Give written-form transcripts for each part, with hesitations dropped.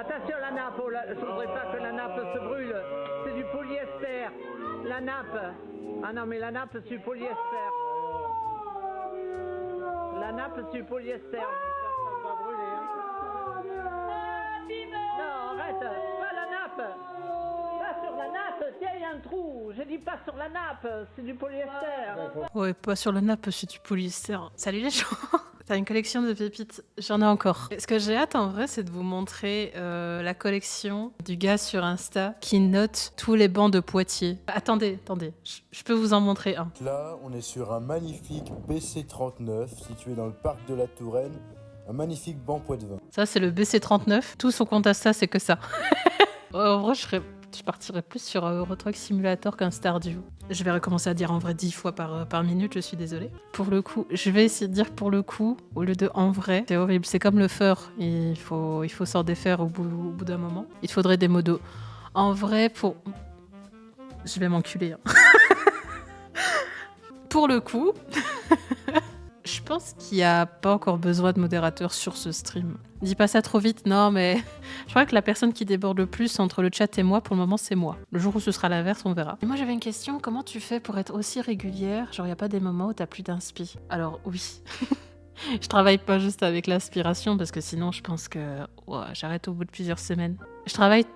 Attention la nappe, oh, je voudrais pas que la nappe se brûle. C'est du polyester. La nappe. Ah non mais la nappe c'est du polyester. La nappe c'est du polyester. Ça va brûler. Hein. Non arrête, pas la nappe. Pas sur la nappe, tiens il y a un trou. J'ai dit pas sur la nappe, c'est du polyester. Ouais, pas sur la nappe, c'est du polyester. Salut les gens. T'as une collection de pépites, j'en ai encore. Ce que j'ai hâte en vrai, c'est de vous montrer la collection du gars sur Insta qui note tous les bancs de Poitiers. Attendez, je peux vous en montrer un. Là, on est sur un magnifique BC39 situé dans le parc de la Touraine. Un magnifique banc Poitevin. Ça, c'est le BC39. Tout son compte Insta, c'est que ça. En vrai, je partirais plus sur Euro Truck Simulator qu'un Stardew. Je vais recommencer à dire en vrai 10 fois par minute, je suis désolée. Pour le coup, je vais essayer de dire pour le coup, au lieu de en vrai. C'est horrible, c'est comme le fur. Il faut s'en défaire au bout d'un moment. Il faudrait des modos. En vrai, pour... Je vais m'enculer. Hein. Pour le coup... Je pense qu'il n'y a pas encore besoin de modérateur sur ce stream. Dis pas ça trop vite, non, mais je crois que la personne qui déborde le plus entre le chat et moi, pour le moment, c'est moi. Le jour où ce sera l'inverse, on verra. Et moi, j'avais une question. Comment tu fais pour être aussi régulière? Genre, il n'y a pas des moments où t'as plus d'inspi? Alors, oui. Je travaille pas juste avec l'aspiration, parce que sinon, je pense que j'arrête au bout de plusieurs semaines. Je travaille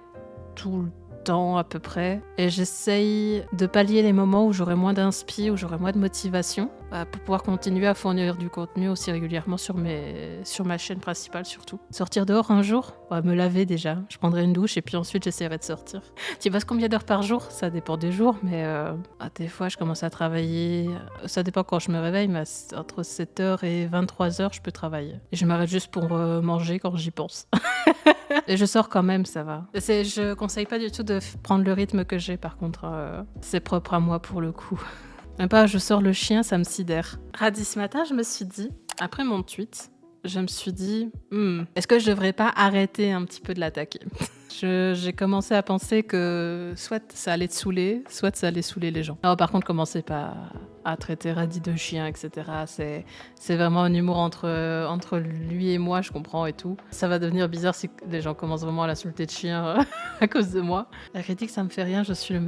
tout le temps à peu près et j'essaye de pallier les moments où j'aurai moins d'inspi, où j'aurai moins de motivation pour pouvoir continuer à fournir du contenu aussi régulièrement sur ma chaîne principale surtout. Sortir dehors un jour, me laver déjà, je prendrai une douche et puis ensuite j'essaierai de sortir. Tu passes combien d'heures par jour? Ça dépend des jours, mais des fois je commence à travailler, ça dépend quand je me réveille, mais entre 7h et 23h je peux travailler. Et je m'arrête juste pour manger quand j'y pense. Et je sors quand même, ça va. Je conseille pas du tout de prendre le rythme que j'ai, par contre. C'est propre à moi pour le coup. Même pas, je sors le chien, ça me sidère. Radis, ce matin, je me suis dit, après mon tweet, je me suis dit, est-ce que je devrais pas arrêter un petit peu de l'attaquer? J'ai commencé à penser que soit ça allait te saouler, soit ça allait saouler les gens. Alors, par contre, commencez pas à traiter Radis de chien, etc. C'est vraiment un humour entre lui et moi, je comprends et tout. Ça va devenir bizarre si les gens commencent vraiment à l'insulter de chien à cause de moi. La critique, ça me fait rien, je suis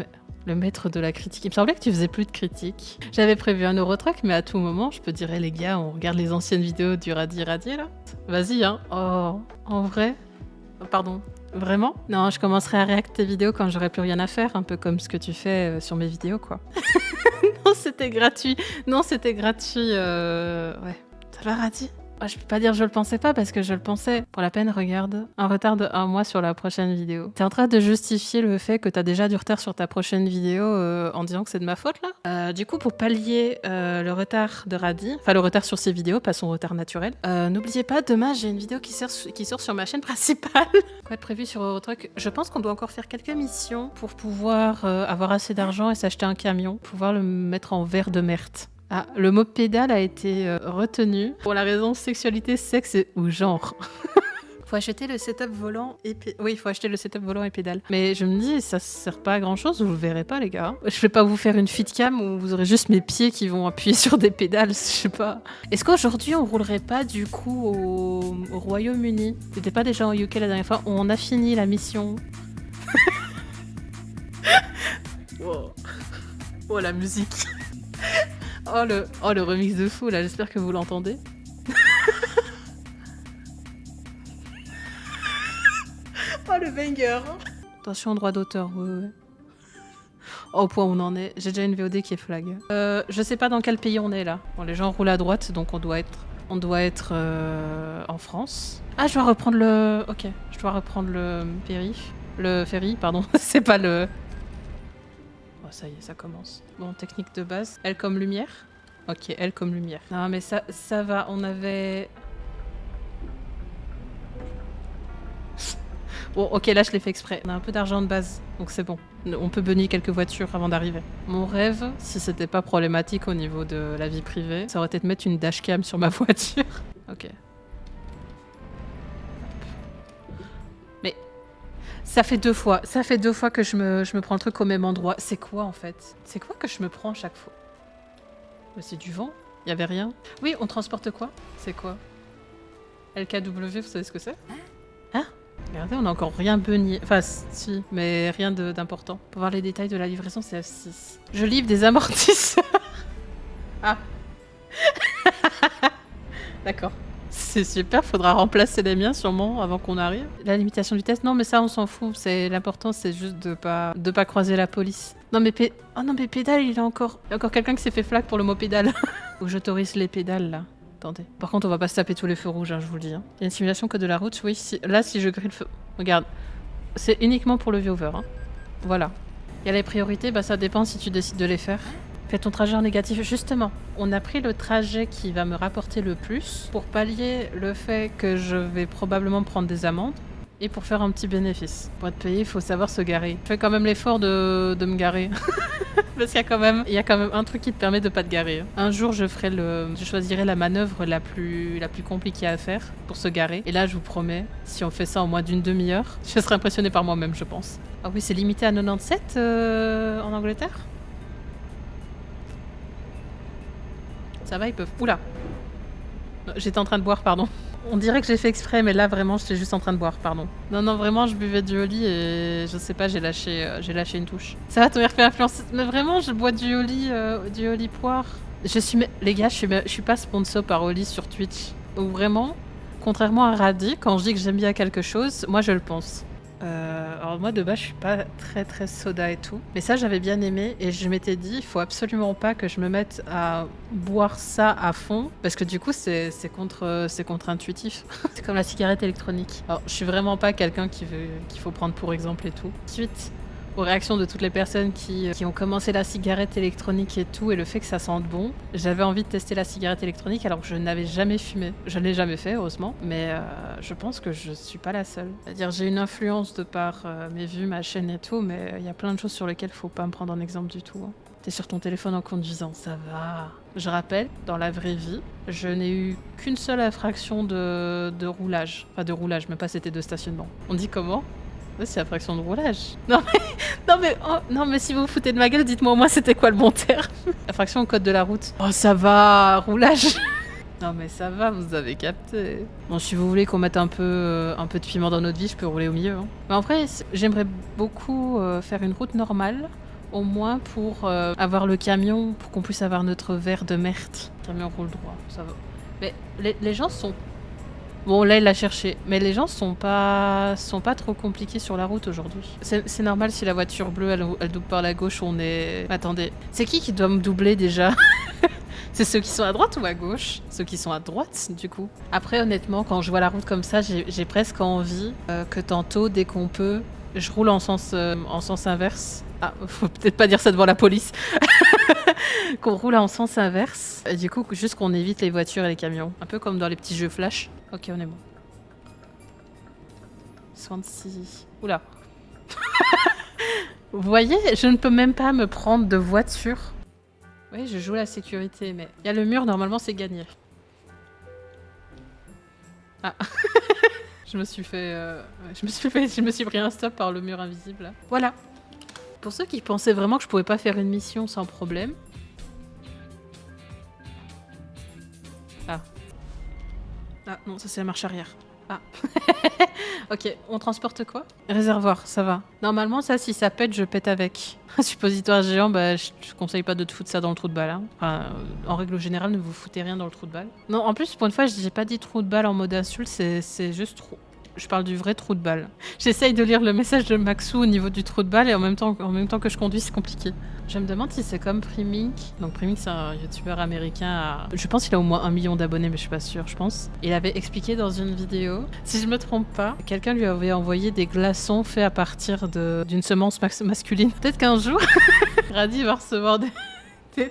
le maître de la critique. Il me semblait que tu faisais plus de critiques. J'avais prévu un Eurotruck, mais à tout moment, je peux dire, les gars, on regarde les anciennes vidéos du Radis là. Vas-y, hein. Oh, en vrai. Pardon. Vraiment? Non, je commencerai à réacter tes vidéos quand j'aurai plus rien à faire, un peu comme ce que tu fais sur mes vidéos, quoi. Non, c'était gratuit. Ouais. Ça va, Radis? Je peux pas dire je le pensais pas parce que je le pensais. Pour la peine, regarde, un retard de 1 mois sur la prochaine vidéo. T'es en train de justifier le fait que t'as déjà du retard sur ta prochaine vidéo en disant que c'est de ma faute là. Du coup, pour pallier le retard de Radis, enfin le retard sur ses vidéos, pas son retard naturel, n'oubliez pas, demain j'ai une vidéo qui sort sur ma chaîne principale. Quoi être prévu sur Eurotruck? Je pense qu'on doit encore faire quelques missions pour pouvoir avoir assez d'argent et s'acheter un camion, pouvoir le mettre en verre de merde. Ah, le mot pédale a été retenu pour la raison sexualité, sexe ou genre. Faut acheter le setup volant et oui, il faut acheter le setup volant et pédale. Mais je me dis, ça sert pas à grand chose, vous le verrez pas les gars. Je vais pas vous faire une feedcam où vous aurez juste mes pieds qui vont appuyer sur des pédales, je sais pas. Est-ce qu'aujourd'hui on roulerait pas du coup au Royaume-Uni? T'étais pas déjà en UK la dernière fois? On a fini la mission. Wow. Oh la musique. Oh le remix de fou là, j'espère que vous l'entendez. Oh le banger. Attention droit d'auteur, ouais. Oh, au point où on en est, j'ai déjà une VOD qui est flag. Je sais pas dans quel pays on est là. Bon, les gens roulent à droite, donc on doit être en France. Ah, je dois reprendre le... Ok, je dois reprendre le ferry, pardon. C'est pas le... Oh, ça y est, ça commence. Bon, technique de base. Elle comme lumière. Ok, elle comme lumière. Non, mais ça va. On avait... Bon, ok, là, je l'ai fait exprès. On a un peu d'argent de base, donc c'est bon. On peut bunny quelques voitures avant d'arriver. Mon rêve, si c'était pas problématique au niveau de la vie privée, ça aurait été de mettre une dashcam sur ma voiture. Ok. Mais... Ça fait deux fois que je me prends le truc au même endroit. C'est quoi en fait? C'est quoi que je me prends à chaque fois? C'est du vent? Y avait rien? Oui, on transporte quoi? C'est quoi? LKW, vous savez ce que c'est? Hein? Regardez, on n'a encore rien beugné. Enfin, si, mais rien d'important. Pour voir les détails de la livraison, c'est F6. Je livre des amortisseurs. Ah. D'accord. C'est super, faudra remplacer les miens sûrement avant qu'on arrive. La limitation du test, non mais ça on s'en fout. L'important c'est juste de pas croiser la police. Non mais oh non mais pédale, il y a encore quelqu'un qui s'est fait flag pour le mot pédale. Faut que j'autorise les pédales là. Attendez. Par contre on va pas se taper tous les feux rouges, hein, je vous le dis. Hein. Il y a une simulation code de la route, oui. Là si je grille le feu, regarde, c'est uniquement pour le viewer. Hein. Voilà. Il y a les priorités, bah ça dépend si tu décides de les faire. Fais ton trajet en négatif. Justement, on a pris le trajet qui va me rapporter le plus pour pallier le fait que je vais probablement prendre des amendes et pour faire un petit bénéfice. Pour être payé, il faut savoir se garer. Je fais quand même l'effort de me garer. Parce qu'il y a quand même un truc qui te permet de pas te garer. Un jour, je choisirai la manœuvre la plus compliquée à faire pour se garer. Et là, je vous promets, si on fait ça en moins d'une demi-heure, je serai impressionnée par moi-même, je pense. Ah oui, c'est limité à 97 en Angleterre ? Ça va, ils peuvent... Oula. J'étais en train de boire, pardon. On dirait que j'ai fait exprès, mais là, vraiment, j'étais juste en train de boire, pardon. Non, vraiment, je buvais du Oli et je sais pas, j'ai lâché une touche. Ça va, ton RP influence. Mais vraiment, je bois du Oli poire. Les gars, je suis pas sponsor par Oli sur Twitch. Donc vraiment, contrairement à Radi, quand je dis que j'aime bien quelque chose, moi, je le pense. Alors moi de base je suis pas très soda et tout, mais ça j'avais bien aimé et je m'étais dit il faut absolument pas que je me mette à boire ça à fond parce que du coup c'est contre-intuitif. C'est comme la cigarette électronique. Alors je suis vraiment pas quelqu'un qu'il faut prendre pour exemple et tout. Suite aux réactions de toutes les personnes qui ont commencé la cigarette électronique et tout, et le fait que ça sente bon, j'avais envie de tester la cigarette électronique alors que je n'avais jamais fumé. Je ne l'ai jamais fait, heureusement, mais je pense que je suis pas la seule. C'est-à-dire j'ai une influence de par mes vues, ma chaîne et tout, mais il y a plein de choses sur lesquelles faut pas me prendre en exemple du tout. Hein. T'es sur ton téléphone en conduisant, ça va. Je rappelle, dans la vraie vie, je n'ai eu qu'une seule infraction de roulage. Enfin de roulage, même pas c'était de stationnement. On dit comment ? C'est la fraction de roulage. Non mais si vous vous foutez de ma gueule, dites-moi au moins c'était quoi le bon terme. La fraction au code de la route. Oh ça va, roulage. Non mais ça va, vous avez capté. Bon, si vous voulez qu'on mette un peu de piment dans notre vie, je peux rouler au milieu. Hein. Mais en vrai, j'aimerais beaucoup faire une route normale, au moins pour avoir le camion, pour qu'on puisse avoir notre verre de merde. Le camion roule droit, ça va. Mais les gens sont... Bon, là, il l'a cherché. Mais les gens sont pas trop compliqués sur la route aujourd'hui. C'est normal si la voiture bleue, elle double par la gauche, on est... Attendez. C'est qui doit me doubler, déjà? C'est ceux qui sont à droite ou à gauche? Ceux qui sont à droite, du coup. Après, honnêtement, quand je vois la route comme ça, j'ai presque envie que tantôt, dès qu'on peut, je roule en sens inverse. Ah, faut peut-être pas dire ça devant la police. Qu'on roule en sens inverse. Et du coup, juste qu'on évite les voitures et les camions. Un peu comme dans les petits jeux flash. Ok, on est bon. 66. Oula. Vous voyez, je ne peux même pas me prendre de voiture. Oui, je joue la sécurité, mais... Il y a le mur, normalement, c'est gagné. Ah. Je me suis pris un stop par le mur invisible. Là. Voilà. Pour ceux qui pensaient vraiment que je pouvais pas faire une mission sans problème. Ah. Ah non, ça c'est la marche arrière. Ah. Ok, on transporte quoi? Réservoir, ça va. Normalement, ça, si ça pète, je pète avec. Un suppositoire géant, bah, je conseille pas de te foutre ça dans le trou de balle. Hein. Enfin, en règle générale, ne vous foutez rien dans le trou de balle. Non, en plus, pour une fois, j'ai pas dit trou de balle en mode insulte, c'est juste trou. Je parle du vrai trou de balle. J'essaye de lire le message de Maxou au niveau du trou de balle et en même temps que je conduis, c'est compliqué. Je me demande si c'est comme Primink. Donc Primink, c'est un youtubeur américain. Je pense qu'il a au moins 1 million d'abonnés, mais je suis pas sûre, je pense. Il avait expliqué dans une vidéo, si je me trompe pas, quelqu'un lui avait envoyé des glaçons faits à partir d'une semence masculine. Peut-être qu'un jour, Radi va recevoir des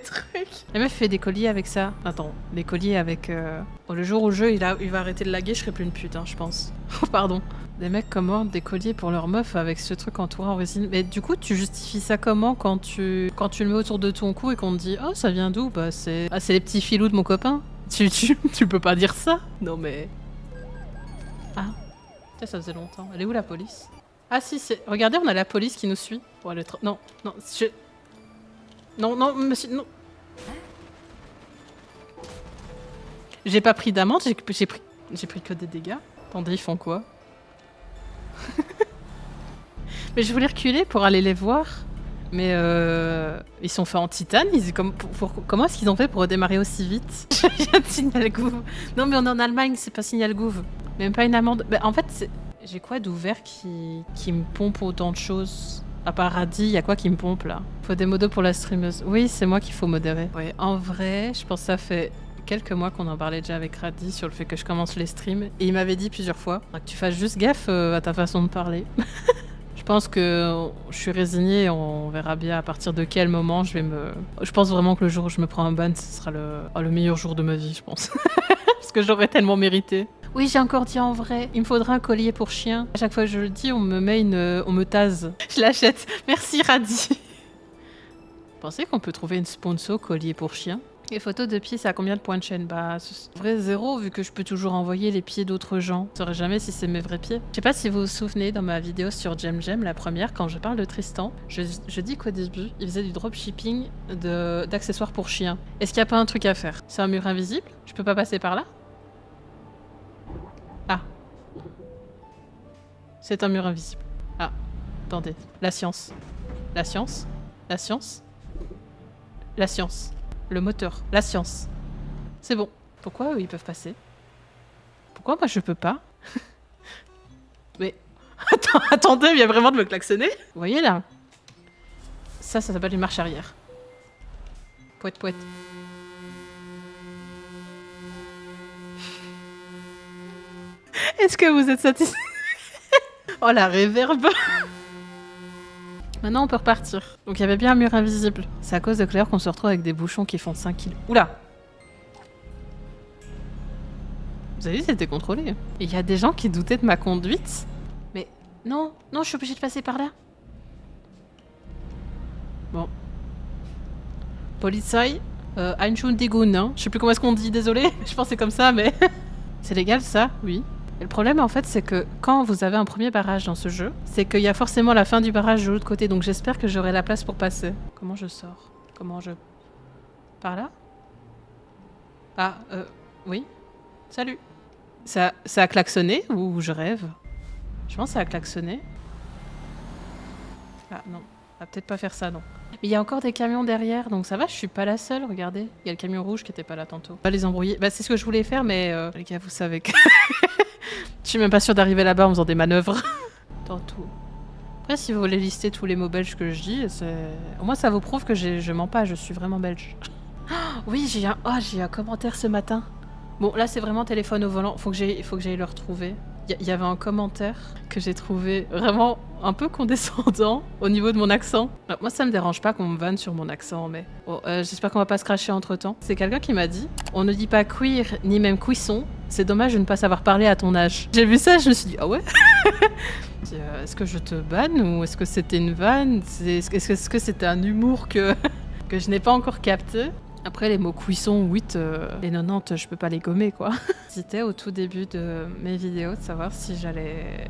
trucs. La meuf fait des colliers avec ça. Attends, des colliers avec... Bon, le jour où le jeu il va arrêter de laguer, je serai plus une pute, hein, je pense. Pardon. Des mecs commandent des colliers pour leur meuf avec ce truc entouré en résine. Mais du coup, tu justifies ça comment quand tu le mets autour de ton cou et qu'on te dit « Oh, ça vient d'où ?» Bah, c'est les petits filous de mon copain. Tu peux pas dire ça. Non, mais... Ah. Putain, ça faisait longtemps. Elle est où, la police? Ah, si, c'est... Regardez, on a la police qui nous suit. Oh, elle est Non, Non, monsieur, non. J'ai pas pris d'amende, j'ai pris que des dégâts. Attendez, ils font quoi? Mais je voulais reculer pour aller les voir. Mais ils sont faits en titane. Comment est-ce qu'ils ont fait pour redémarrer aussi vite? Je viens de Signal Gouv. Non, mais on est en Allemagne, c'est pas Signal Gouv. Même pas une amende. Bah, en fait, j'ai quoi d'ouvert qui me pompe autant de choses? À part Radhi, il y a quoi qui me pompe là? Faut des modos pour la streameuse. Oui, c'est moi qu'il faut modérer. Ouais, en vrai, je pense que ça fait quelques mois qu'on en parlait déjà avec Radhi sur le fait que je commence les streams. Et il m'avait dit plusieurs fois que tu fasses juste gaffe à ta façon de parler. Je pense que je suis résignée et on verra bien à partir de quel moment je vais me... Je pense vraiment que le jour où je me prends un ban, ce sera le meilleur jour de ma vie, je pense. Parce que j'aurais tellement mérité. Oui, j'ai encore dit en vrai, il me faudra un collier pour chien. À chaque fois que je le dis, on me tase. Je l'achète. Merci Radhi. Vous pensez qu'on peut trouver une sponsor collier pour chien? Les photos de pieds, ça a combien de points de chaîne? Bah, en vrai, 0, vu que je peux toujours envoyer les pieds d'autres gens. Je saurais jamais si c'est mes vrais pieds. Je sais pas si vous vous souvenez, dans ma vidéo sur Jem Jem, la première, quand je parle de Tristan, je dis qu'au début, il faisait du dropshipping d'accessoires pour chiens. Est-ce qu'il n'y a pas un truc à faire? C'est un mur invisible? Je peux pas passer par là? Ah. C'est un mur invisible. Ah. Attendez. La science. La science. La science. La science. Le moteur. La science. C'est bon. Pourquoi eux, ils peuvent passer? Pourquoi moi, je peux pas? Mais... Attendez, il vient vraiment de me klaxonner. Vous voyez là? Ça s'appelle une marche arrière. Pouette, pouette. Est-ce que vous êtes satisfait? Oh la réverb. Maintenant on peut repartir. Donc il y avait bien un mur invisible. C'est à cause de Claire qu'on se retrouve avec des bouchons qui font 5 kilos. Oula! Vous avez vu, c'était contrôlé. Et il y a des gens qui doutaient de ma conduite. Mais non, non, je suis obligée de passer par là. Bon. Polizei, Einschuldigung, hein. Je sais plus comment est-ce qu'on dit, désolé. Je pense que c'est comme ça, mais... C'est légal ça? Oui. Et le problème en fait c'est que quand vous avez un premier barrage dans ce jeu, c'est qu'il y a forcément la fin du barrage de l'autre côté, donc j'espère que j'aurai la place pour passer. Comment je sors? Comment je... Par là? Ah, oui. Salut. Ça a klaxonné ou je rêve? Je pense que ça a klaxonné. Ah non, on va peut-être pas faire ça, non. Mais il y a encore des camions derrière, donc ça va, je suis pas la seule, regardez. Il y a le camion rouge qui était pas là tantôt. On va les embrouiller. Bah c'est ce que je voulais faire, mais les gars, vous savez que... Je suis même pas sûre d'arriver là-bas en faisant des manœuvres. Tantôt. Après, si vous voulez lister tous les mots belges que je dis, au moins ça vous prouve que je mens pas, je suis vraiment belge. Oh, oui, j'ai un commentaire ce matin. Bon, là c'est vraiment téléphone au volant, faut que j'aille le retrouver. Il y avait un commentaire que j'ai trouvé vraiment un peu condescendant au niveau de mon accent. Alors, moi ça me dérange pas qu'on me vanne sur mon accent, mais bon, j'espère qu'on va pas se cracher entre temps. C'est quelqu'un qui m'a dit « On ne dit pas queer ni même cuisson, c'est dommage de ne pas savoir parler à ton âge. » J'ai vu ça, je me suis dit « Ah ouais ?» Est-ce que je te banne ou est-ce que c'était une vanne? Est-ce que c'était un humour que je n'ai pas encore capté? Après, les mots cuisson, 8, les 90, je peux pas les gommer, quoi. C'était au tout début de mes vidéos de savoir si j'allais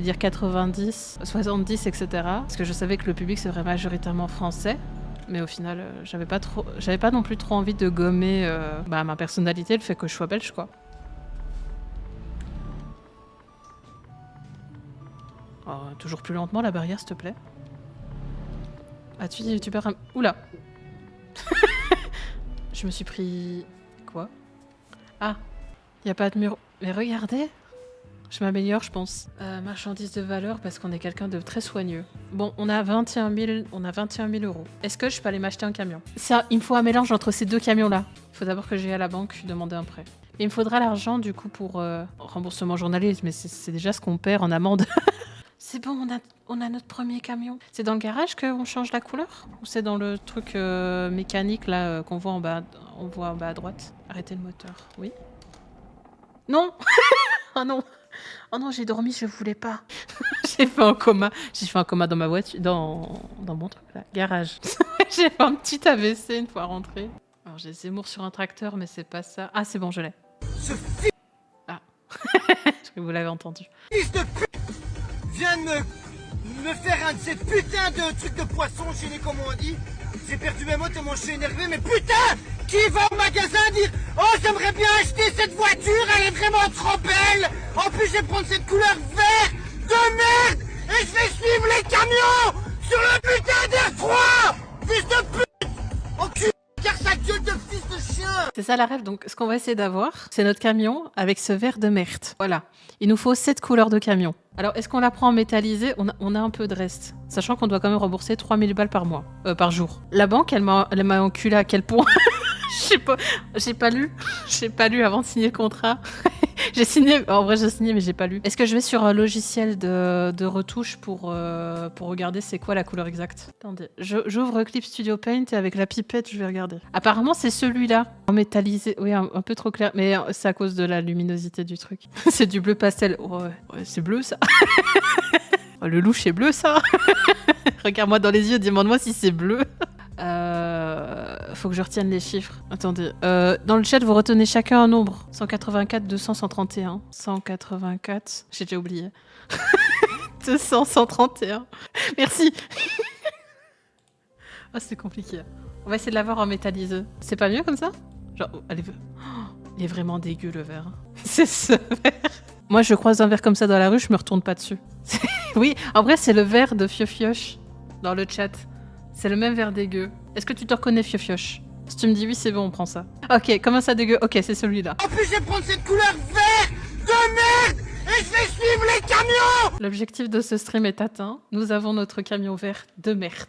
dire 90, 70, etc. Parce que je savais que le public serait majoritairement français. Mais au final, j'avais pas non plus trop envie de gommer ma personnalité, le fait que je sois belge, quoi. Oh, toujours plus lentement, la barrière, s'il te plaît. As-tu dit youtubeur... Oula. Je me suis pris... Quoi? Ah, il n'y a pas de mur... Mais regardez, je m'améliore, je pense. Marchandise de valeur parce qu'on est quelqu'un de très soigneux. Bon, on a 21 000 euros. Est-ce que je peux aller m'acheter un camion? Il me faut un mélange entre ces deux camions-là. Il faut d'abord que j'aille à la banque demander un prêt. Et il me faudra l'argent, du coup, pour remboursement journalier. Mais c'est déjà ce qu'on perd en amende. C'est bon, on a notre premier camion. C'est dans le garage qu'on change la couleur? Ou c'est dans le truc mécanique là qu'on voit en bas, à droite? Arrêtez le moteur, oui? Non. Oh non. Oh non, j'ai dormi, je voulais pas. J'ai fait un coma. J'ai fait un coma dans ma voiture, dans mon truc là, garage. J'ai fait un petit AVC une fois rentré. Alors j'ai Zemmour sur un tracteur, mais c'est pas ça. Ah c'est bon, je l'ai. Ah. Est-ce que vous l'avez entendu? Fils de pute vient de me faire un de ces putains de trucs de poisson chez les comme on dit. J'ai perdu mes mots tellement je suis énervé, mais putain! Qui va au magasin dire « Oh, j'aimerais bien acheter cette voiture, elle est vraiment trop belle! En plus, je vais prendre cette couleur de merde et je vais suivre les camions sur le putain d'air froid. Fils de pute. Enculé, car sa gueule de fils de chien. C'est ça la rêve, donc ce qu'on va essayer d'avoir, c'est notre camion avec ce verre de merde. Voilà, il nous faut 7 couleurs de camion. Alors, est-ce qu'on la prend en métallisé? On a un peu de reste, sachant qu'on doit quand même rembourser 3000 balles par mois, par jour. La banque, elle m'a enculé à quel point? Je sais pas, j'ai pas lu avant de signer le contrat. J'ai signé, en vrai j'ai signé mais j'ai pas lu. Est-ce que je vais sur un logiciel de retouche pour regarder c'est quoi la couleur exacte? Attendez, j'ouvre Clip Studio Paint et avec la pipette je vais regarder. Apparemment c'est celui-là, en métallisé, oui un peu trop clair, mais c'est à cause de la luminosité du truc. C'est du bleu pastel, ouais c'est bleu ça. Oh, le louche est bleu ça. Regarde-moi dans les yeux, demande-moi si c'est bleu. Faut que je retienne les chiffres. Attendez. Dans le chat, vous retenez chacun un nombre. 184, 200, 131. 184. J'ai déjà oublié. 200, 131. Merci. Oh, c'est compliqué. On va essayer de l'avoir en métalliseux. C'est pas mieux comme ça? Genre, allez. Il est vraiment dégueu le verre. C'est ce verre. Moi, je croise un verre comme ça dans la rue, je me retourne pas dessus. Oui, en vrai, c'est le verre de Fiofioche dans le chat. C'est le même verre dégueu. Est-ce que tu te reconnais, Fiofioche? Si tu me dis oui, c'est bon, on prend ça. Ok, comment ça dégueu? Ok, c'est celui-là. En plus, je vais prendre cette couleur vert de merde et je vais suivre les camions. L'objectif de ce stream est atteint. Nous avons notre camion vert de merde.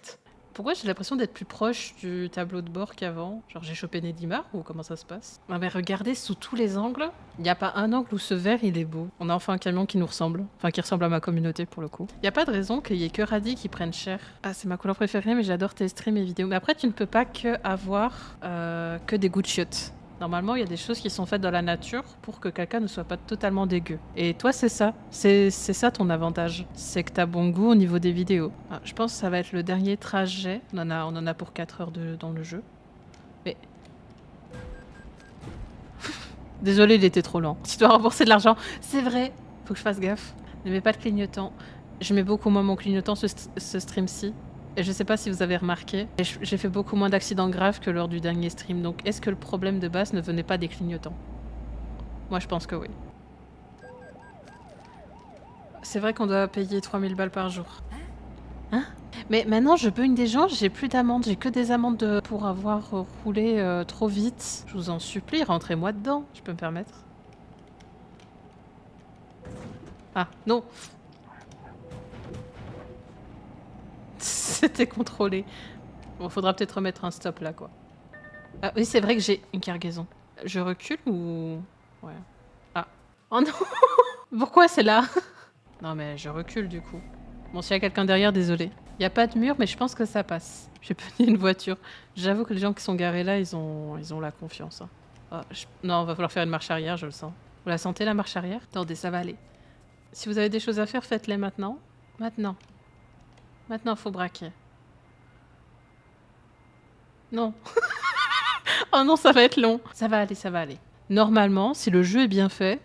Pourquoi j'ai l'impression d'être plus proche du tableau de bord qu'avant? Genre j'ai chopé Nedimar ou comment ça se passe? Ah mais regardez sous tous les angles, il n'y a pas un angle où ce verre il est beau. On a enfin un camion qui nous ressemble, enfin qui ressemble à ma communauté pour le coup. Il n'y a pas de raison qu'il y ait que Radis qui prenne cher. Ah c'est ma couleur préférée mais j'adore tes streams et vidéos. Mais après tu ne peux pas que avoir que des goûts de chiottes. Normalement, il y a des choses qui sont faites dans la nature pour que quelqu'un ne soit pas totalement dégueu. Et toi, c'est ça. C'est ça ton avantage. C'est que t'as bon goût au niveau des vidéos. Ah, je pense que ça va être le dernier trajet. On en a pour 4 heures dans le jeu. Mais... Désolé, il était trop lent. Tu dois rembourser de l'argent. C'est vrai. Faut que je fasse gaffe. Ne mets pas de clignotant. Je mets beaucoup moins mon clignotant ce stream-ci. Et je sais pas si vous avez remarqué, j'ai fait beaucoup moins d'accidents graves que lors du dernier stream. Donc est-ce que le problème de base ne venait pas des clignotants? Moi je pense que oui. C'est vrai qu'on doit payer 3000 balles par jour. Hein? Mais maintenant je bugne des gens, j'ai plus d'amendes, j'ai que des amendes pour avoir roulé trop vite. Je vous en supplie, rentrez-moi dedans, je peux me permettre. Ah, non. C'était contrôlé. Bon, faudra peut-être remettre un stop là, quoi. Ah oui, c'est vrai que j'ai une cargaison. Je recule ou... Ouais. Ah. Oh non. Pourquoi c'est là? Non mais je recule du coup. Bon, s'il y a quelqu'un derrière, désolé. Il n'y a pas de mur, mais je pense que ça passe. J'ai pogné une voiture. J'avoue que les gens qui sont garés là, ils ont la confiance. Hein. Oh, non, va falloir faire une marche arrière, je le sens. Vous la sentez, la marche arrière? Attendez, ça va aller. Si vous avez des choses à faire, faites-les maintenant. Maintenant. Maintenant, faut braquer. Non. Oh non, ça va être long. Ça va aller, ça va aller. Normalement, si le jeu est bien fait...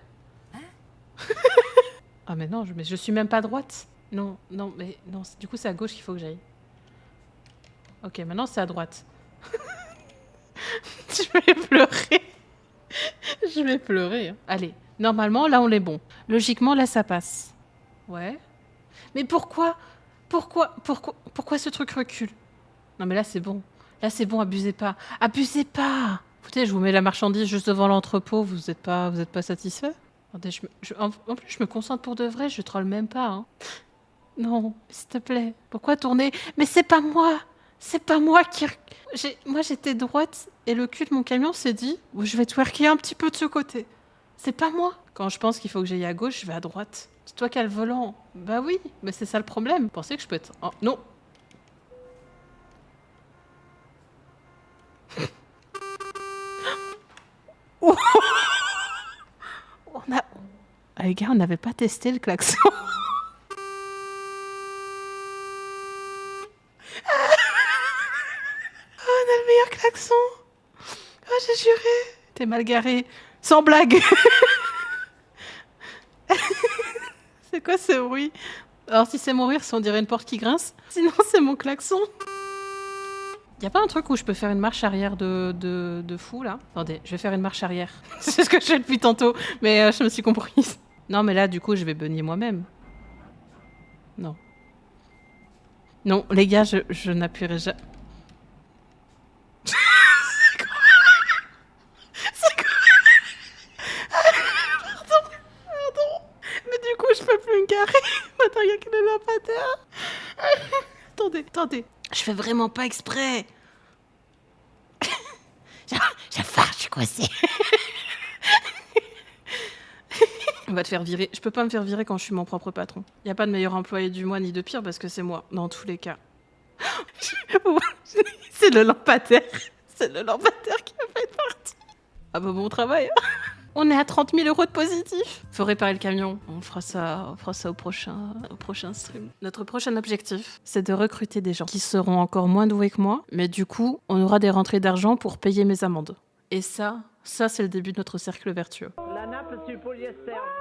Ah mais non, mais je suis même pas à droite. Non, non, mais non, du coup c'est à gauche qu'il faut que j'aille. Ok, maintenant c'est à droite. Je vais pleurer. Je vais pleurer. Hein. Allez, normalement là on est bon. Logiquement là ça passe. Ouais. Mais pourquoi ce truc recule? Non mais là c'est bon. Là c'est bon, abusez pas. Abusez pas. Écoutez, je vous mets la marchandise juste devant l'entrepôt, vous êtes pas satisfait? Attendez, en plus je me concentre pour de vrai, je troll même pas. Hein. Non, s'il te plaît. Pourquoi tourner? Mais c'est pas moi. C'est pas moi qui... Moi j'étais droite et le cul de mon camion s'est dit je vais twerker un petit peu de ce côté. C'est pas moi. Quand je pense qu'il faut que j'aille à gauche, je vais à droite. C'est toi qui as le volant. Bah oui, mais c'est ça le problème. Vous pensez que je peux être... Oh, non. Oh. Ah, les gars, on n'avait pas testé le klaxon. On a le meilleur klaxon. Oh, j'ai juré. T'es mal garé. Sans blague. C'est quoi ce bruit? Alors si c'est mon rire, on dirait une porte qui grince. Sinon c'est mon klaxon. Y a pas un truc où je peux faire une marche arrière de fou là? Attendez, je vais faire une marche arrière. C'est ce que je fais depuis tantôt, mais je me suis comprise. Non mais là du coup je vais beugner moi-même. Non. Non, les gars, je n'appuierai jamais. C'est quoi? Pardon. Mais du coup, je peux plus me garer. Attends, il y a que le lampadaire. Attendez. Je fais vraiment pas exprès. Jafar, je suis coincée. On va te faire virer. Je peux pas me faire virer quand je suis mon propre patron. Y a pas de meilleur employé du mois ni de pire parce que c'est moi, dans tous les cas. C'est le lampadaire. C'est le lampadaire qui a fait partie. Ah bah bon travail. On est à 30 000 € de positif. Faut réparer le camion. On fera ça au prochain stream. Notre prochain objectif, c'est de recruter des gens qui seront encore moins doués que moi. Mais du coup, on aura des rentrées d'argent pour payer mes amendes. Et ça c'est le début de notre cercle vertueux. La nappe, c'est du polyester.